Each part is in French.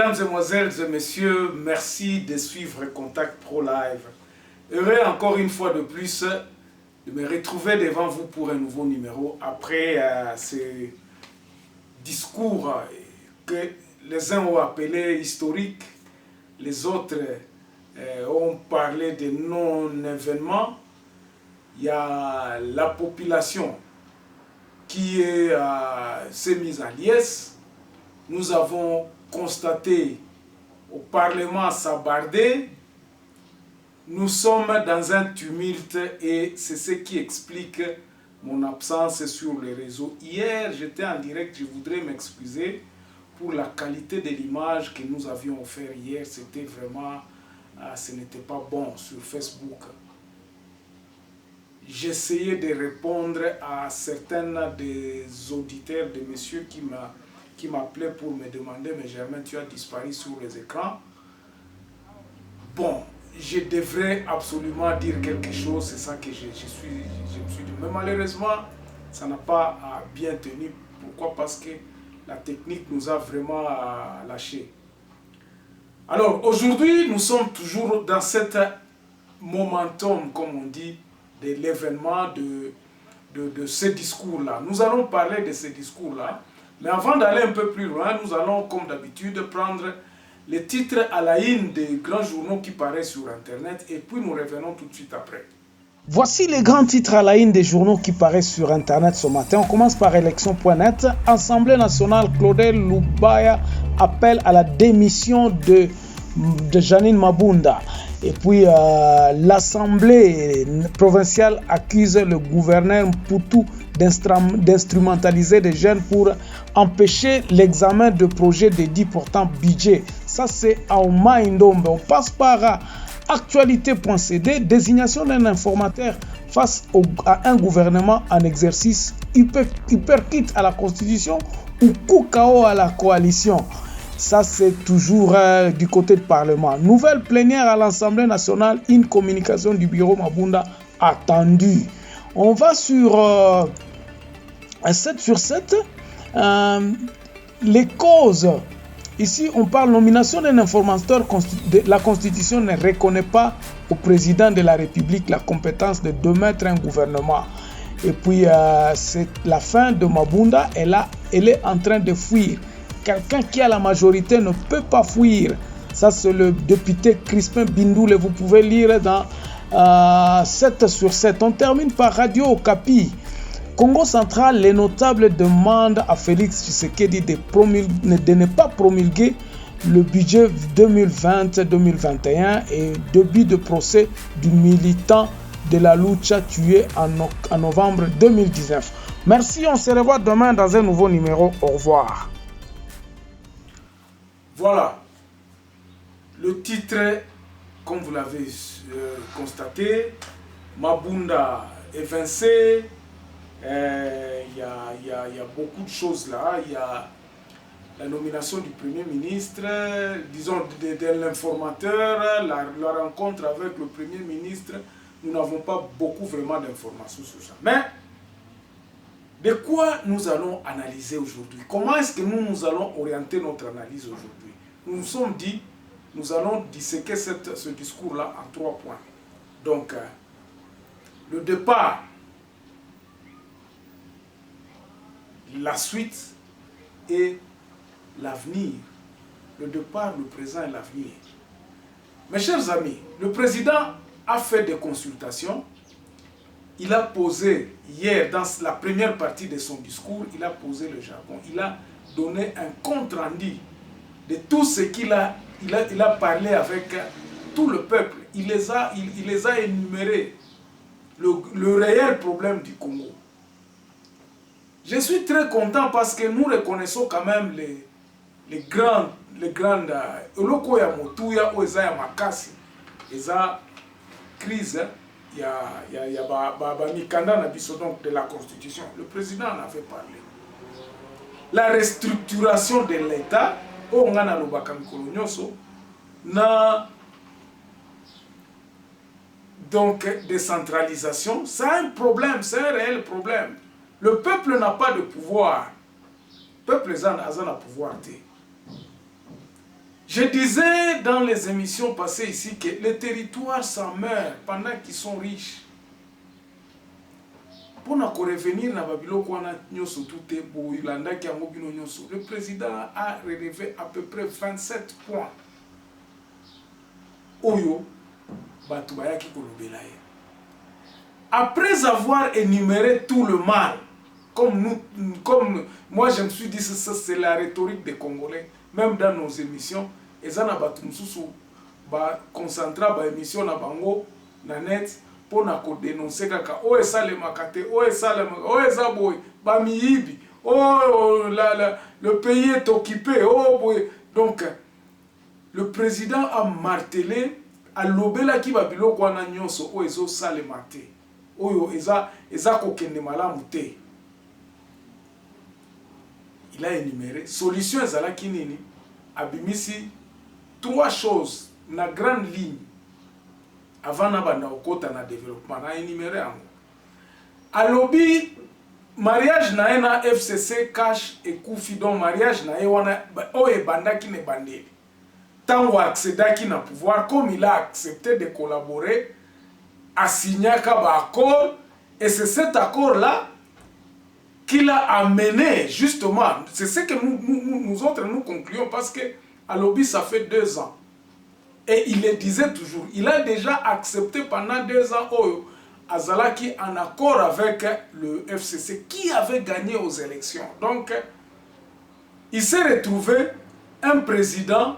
Mesdames, Mesdemoiselles et Messieurs, merci de suivre Contact Pro Live. Heureux encore une fois de plus de me retrouver devant vous pour un nouveau numéro après ces discours que les uns ont appelés historiques, les autres ont parlé de non-événements. Il y a la population qui s'est mise en liesse. Nous avons constaté au Parlement sabardé. Nous sommes dans un tumulte et c'est ce qui explique mon absence sur les réseaux. Hier, j'étais en direct, je voudrais m'excuser pour la qualité de l'image que nous avions offert hier. C'était vraiment, ce n'était pas bon sur Facebook. J'essayais de répondre à certains des auditeurs, des messieurs qui m'appelaient pour me demander « Mais Germain, tu as disparu sur les écrans ?» Bon, je devrais absolument dire quelque chose, c'est ça que je me suis dit. Mais malheureusement, ça n'a pas bien tenu. Pourquoi? Parce que la technique nous a vraiment lâchés. Alors, aujourd'hui, nous sommes toujours dans cet momentum, comme on dit, de l'événement de ce discours-là. Nous allons parler de ce discours-là, mais avant d'aller un peu plus loin, nous allons, comme d'habitude, prendre les titres à la une des grands journaux qui paraissent sur Internet et puis nous revenons tout de suite après. Voici les grands titres à la une des journaux qui paraissent sur Internet ce matin. On commence par élection.net. Assemblée nationale, Claudel Lubaya appelle à la démission de Janine Mabunda. Et puis l'Assemblée provinciale accuse le gouverneur Mputu d'instrumentaliser des jeunes pour empêcher l'examen de projets dédiés portant budget. Ça c'est à Omaïndombe. On passe par actualité.cd, désignation d'un informateur face à un gouvernement en exercice hyperkit à la Constitution ou coup KO à la coalition. Ça, c'est toujours du côté du Parlement. Nouvelle plénière à l'Assemblée nationale, une communication du bureau Mabunda attendue. On va sur 7 sur 7. Les causes. Ici, on parle nomination d'un informateur. La Constitution ne reconnaît pas au président de la République la compétence de démettre un gouvernement. Et puis, c'est la fin de Mabunda. Elle est en train de fuir. Quelqu'un qui a la majorité ne peut pas fuir. Ça, c'est le député Crispin Bindoule. Vous pouvez lire dans 7 sur 7. On termine par Radio Okapi. Congo central, les notables demandent à Félix Tshisekedi de ne pas promulguer le budget 2020-2021 et début de procès du militant de la Lucha tué en novembre 2019. Merci, on se revoit demain dans un nouveau numéro. Au revoir. Voilà, le titre, comme vous l'avez constaté, Mabunda évincé, il y a beaucoup de choses là, il y a la nomination du Premier ministre, disons de l'informateur, la rencontre avec le Premier ministre, nous n'avons pas beaucoup vraiment d'informations sur ça. Mais de quoi nous allons analyser aujourd'hui? Comment est-ce que nous allons orienter notre analyse aujourd'hui? Nous nous sommes dit, nous allons disséquer ce discours-là en 3 points. Donc, le départ, la suite et l'avenir. Le départ, le présent et l'avenir. Mes chers amis, le président a fait des consultations. Il a posé, hier, dans la première partie de son discours, il a posé le jargon. Il a donné un compte-rendu de tout ce qu'il a parlé avec tout le peuple. Il les a énumérés. Le réel problème du Congo. Je suis très content parce que nous reconnaissons quand même les grandes eloko ya motuya o eza ya makasi eza crise ya ba mikanda na biso donc de la Constitution. Le président en avait parlé. La restructuration de l'État o ngana lobaka mikolo nyonso na donc décentralisation, c'est un problème, c'est un réel problème. Le peuple n'a pas de pouvoir. Le peuple a un pouvoir. Je disais dans les émissions passées ici que les territoires s'en meurent pendant qu'ils sont riches. Pour revenir à Babiloko, le président a relevé à peu près 27 points. Oyo, après avoir énuméré tout le mal, comme moi je me suis dit, c'est la rhétorique des Congolais, même dans nos émissions, et ça n'a pas concentré les émissions na bango na net pour dénoncer kaka o esa le makate o esa boy ba miyibi le pays est occupé boy. Donc le président a martelé a lobela ki babiloko wana nyonso o ezo sale mate oyo eza kokende malamu te. Il a énuméré solution ezalaki nini abimisi 3 choses na grande ligne avant na banda okota na développement na énuméré en alobi mariage na ena FCC cash et Koufi donc mariage na wana oye bandaki ne bandeli tango accédaki na pouvoir comme il a accepté de collaborer a signé un accord et c'est cet accord là qu'il a amené justement, c'est ce que nous autres nous concluons parce que Alobi ça fait 2 ans et il le disait toujours, il a déjà accepté pendant 2 ans Azalaki en accord avec le FCC qui avait gagné aux élections. Donc il s'est retrouvé un président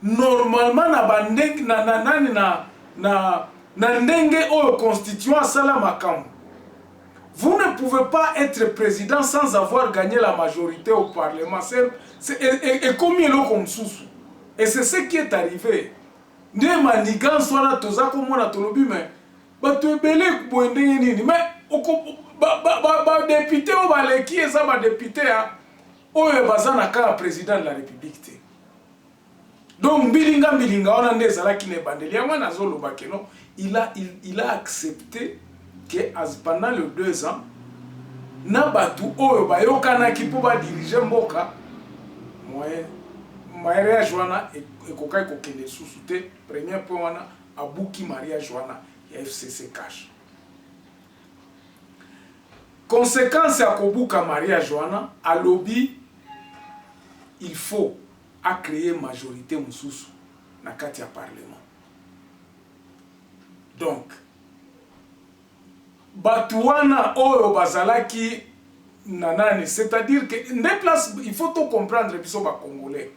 normalement na ndenge constituant sala makambo. Vous ne pouvez pas être président sans avoir gagné la majorité au Parlement. Et comme il est comme sous. Et c'est ce qui est arrivé. Ne manigan soit toza comme on a tolobi mais ba to belé ko ndenge nini mais ba député o ba le qui est ça ba député a o e bazana ka président de la République. Donc bilinga on a ezala ki ne bandeli yango na zolo bakeno il a accepté que pendant les 2 ans na batu oyo bayokana ki pour ba diriger mboka moyen mariage wana ekokai kokende susute premier point wana abuki mariage wana ya FCC cash. Conséquence ya kobuka mariage wana alobi il faut à créer majorité mususu na kati ya parlement. Donc batuana oyo bazalaki nanani, c'est-à-dire que il faut tout comprendre biso ba congolais.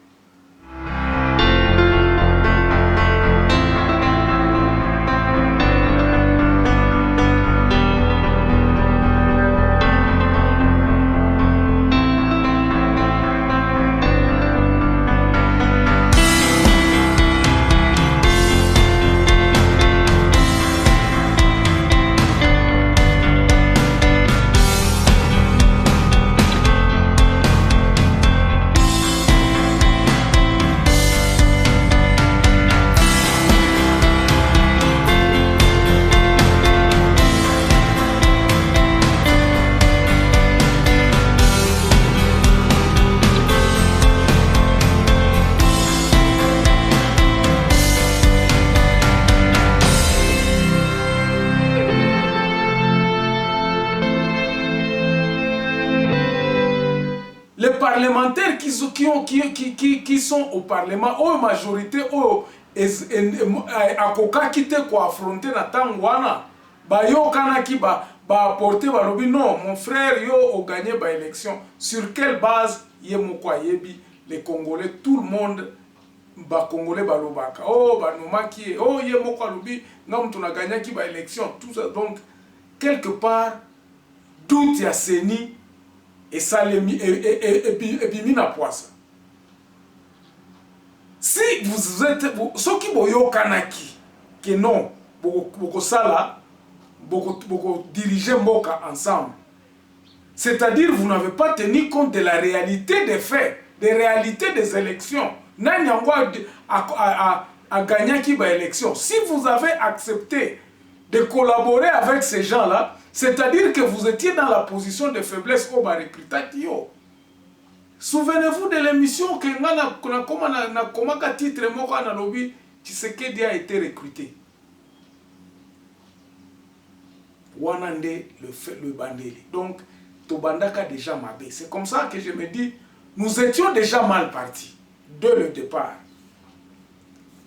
Parlementaires qui sont au Parlement, ou majorité, ou akoka kite ko affronter na tangwana, ba yo kanaki ba apporter ba lobi non, mon frère yo o gagné ba élection. Sur quelle base ye moko yebi les Congolais, tout le monde ba Congolais ba lobaka. Oh ba nomaki, oh ye moko lobi ngam tuna gagné ki ba élection, tout ça. Donc quelque part tout ya seni et ça et puis mina poisse. Si vous êtes ceux qui boyo kanaki que non beaucoup sala beaucoup diriger mboka ensemble, c'est-à-dire vous n'avez pas tenu compte de la réalité des faits, des réalités des élections. Nani a gagné qui ba élection. Si vous avez accepté de collaborer avec ces gens-là, c'est-à-dire que vous étiez dans la position de faiblesse au recrutatio. Souvenez-vous de l'émission que na titre moko na lobby Tshisekedi a été recruté. Wanande le bandeli. Donc Tobandaka déjà mabé. C'est comme ça que je me dis, nous étions déjà mal partis dès le départ.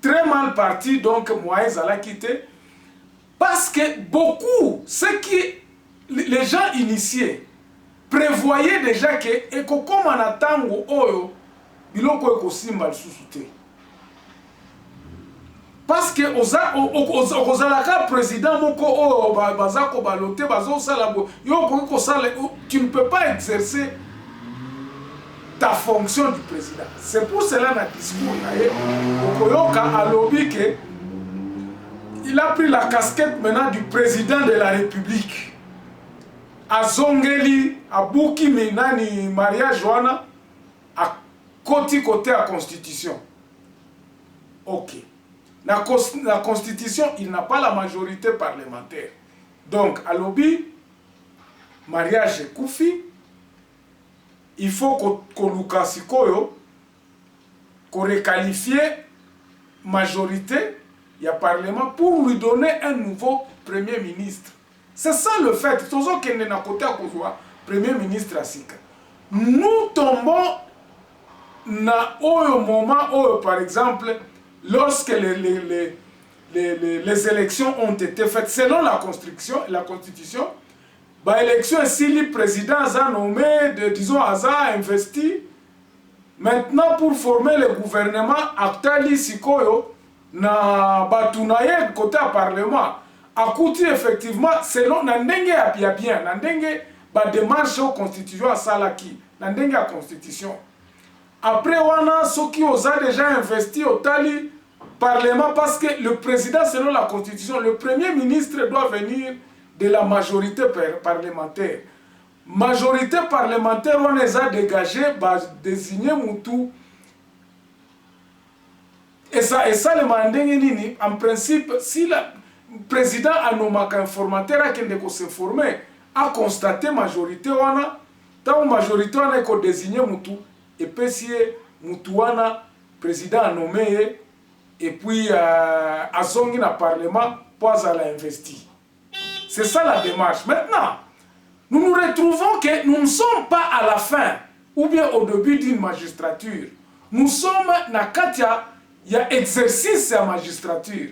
Très mal partis, donc Moïse a quitté. Parce que beaucoup, les gens initiés, prévoyaient déjà que, et comme on attend, biloko ekosimba lisusu te. Parce que ozalaka président moko bazako balote bazosala tu ne peux pas exercer ta fonction du président. C'est pour cela dans le discours Okoyoka a lobby que il a pris la casquette maintenant du président de la République. A Zongeli, a Bouki Menani Maria Joana, à côté à Constitution. Ok. La Constitution, il n'a pas la majorité parlementaire. Donc, à lobby, mariage Koufi, il faut qu'on requalifie majorité, il y a parlement, pour lui donner un nouveau premier ministre. C'est ça le fait. Toujours qu'il n'est pas côté à premier ministre à Sika. Nous tombons au moment où, par exemple, lorsque les élections ont été faites selon la Constitution, l'élection, si le président a nommé, disons, a investi, maintenant pour former le gouvernement, Aktali Sikoyo, na Batunaye côté à parlement, a coûté effectivement, selon Nandenge a bien, Nandenge, démarche aux constitutions à Salaki, Nandenge à constitution. Après, on a ceux qui ont déjà investi au Tali Parlement parce que le président, selon la Constitution, le premier ministre doit venir de la majorité parlementaire. Majorité parlementaire, on les a dégagés, désigné Moutou. Et ça le mandé, en principe, si le président a nommé un informateur qui ne s'informer, a constaté majorité, on a, tant majorité, on a désigné Moutou. Et puis si Moutouana, président a nommé, et puis à Zongi na parlement, pas à l'investi. C'est ça la démarche. Maintenant, nous nous retrouvons que nous ne sommes pas à la fin, ou bien au début d'une magistrature. Nous sommes na Katia, il y a exercice à magistrature.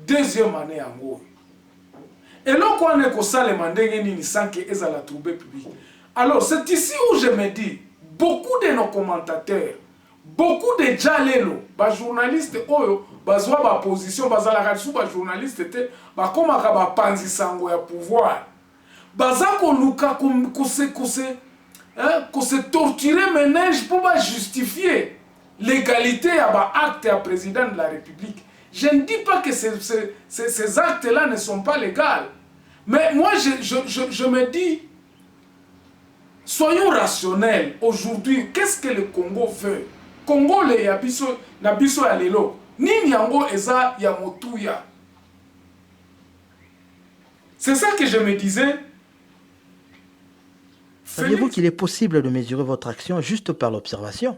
Deuxième année en gros. Et là, quand on est comme ça, les mandés, ils sentent qu'ils sont à la trouble publique. Alors, c'est ici où je me dis, beaucoup de nos commentateurs, beaucoup de Jalelo, les journalistes, ils ont une position, les journalistes, comme un panzi sango ya pouvoir. Ils se torturer ménage pour justifier l'égalité à l'acte à président de la République. Je ne dis pas que ces actes-là ne sont pas légaux. Mais moi, je me dis, soyons rationnels. Aujourd'hui, qu'est-ce que le Congo veut? Congo, le yabiso, nabiso ya lelo. Ni nyango eza ya motuya. C'est ça que je me disais. Saviez-vous qu'il est possible de mesurer votre action juste par l'observation?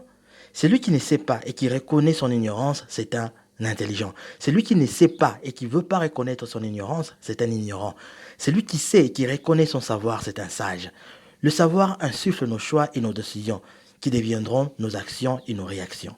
Celui qui ne sait pas et qui reconnaît son ignorance, c'est un intelligent. Celui qui ne sait pas et qui ne veut pas reconnaître son ignorance, c'est un ignorant. Celui qui sait et qui reconnaît son savoir, c'est un sage. Le savoir insuffle nos choix et nos décisions, qui deviendront nos actions et nos réactions.